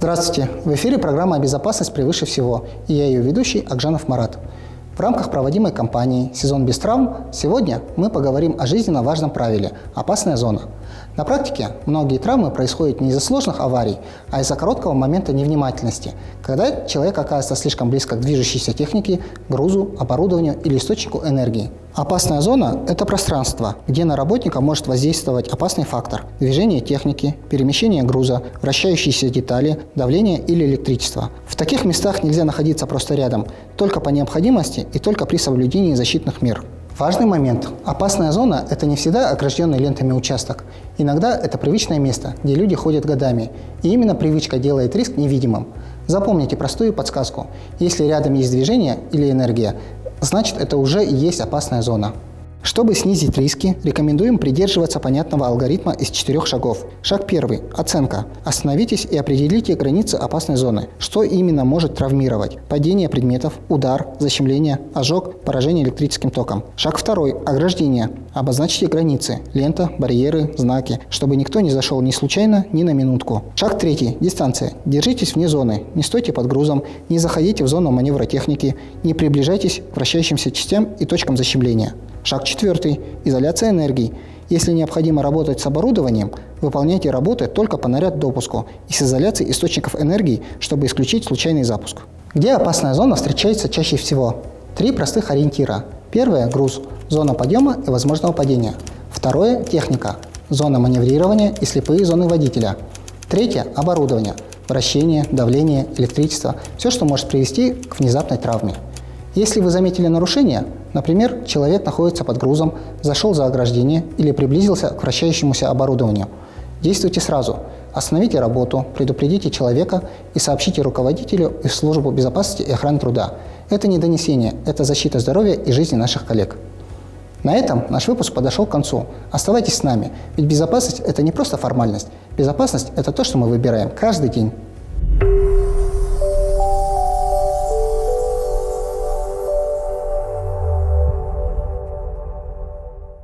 Здравствуйте! В эфире программа «Безопасность превыше всего» и я ее ведущий Акжанов Марат. В рамках проводимой кампании «Сезон без травм» сегодня мы поговорим о жизненно важном правиле – «Опасная зона». На практике многие травмы происходят не из-за сложных аварий, а из-за короткого момента невнимательности, когда человек оказывается слишком близко к движущейся технике, грузу, оборудованию или источнику энергии. Опасная зона – это пространство, где на работника может воздействовать опасный фактор – движение техники, перемещение груза, вращающиеся детали, давление или электричество. В таких местах нельзя находиться просто рядом, только по необходимости и только при соблюдении защитных мер. Важный момент. Опасная зона – это не всегда огражденный лентами участок. Иногда это привычное место, где люди ходят годами. И именно привычка делает риск невидимым. Запомните простую подсказку. Если рядом есть движение или энергия, значит это уже и есть опасная зона. Чтобы снизить риски, рекомендуем придерживаться понятного алгоритма из 4 шагов. Шаг 1. Оценка. Остановитесь и определите границы опасной зоны. Что именно может травмировать? Падение предметов, удар, защемление, ожог, поражение электрическим током. Шаг 2. Ограждение. Обозначьте границы. Лента, барьеры, знаки, чтобы никто не зашел ни случайно, ни на минутку. Шаг 3. Дистанция. Держитесь вне зоны. Не стойте под грузом, не заходите в зону маневра техники, не приближайтесь к вращающимся частям и точкам защемления. Шаг 4. Изоляция энергии. Если необходимо работать с оборудованием, выполняйте работы только по наряд-допуску и с изоляцией источников энергии, чтобы исключить случайный запуск. Где опасная зона встречается чаще всего? 3 простых ориентира. Первое – груз, зона подъема и возможного падения. Второе – техника, зона маневрирования и слепые зоны водителя. Третье – оборудование, вращение, давление, электричество – все, что может привести к внезапной травме. Если вы заметили нарушение, например, человек находится под грузом, зашел за ограждение или приблизился к вращающемуся оборудованию, действуйте сразу. Остановите работу, предупредите человека и сообщите руководителю и в службу безопасности и охраны труда. Это не донесение, это защита здоровья и жизни наших коллег. На этом наш выпуск подошел к концу. Оставайтесь с нами, ведь безопасность – это не просто формальность. Безопасность – это то, что мы выбираем каждый день.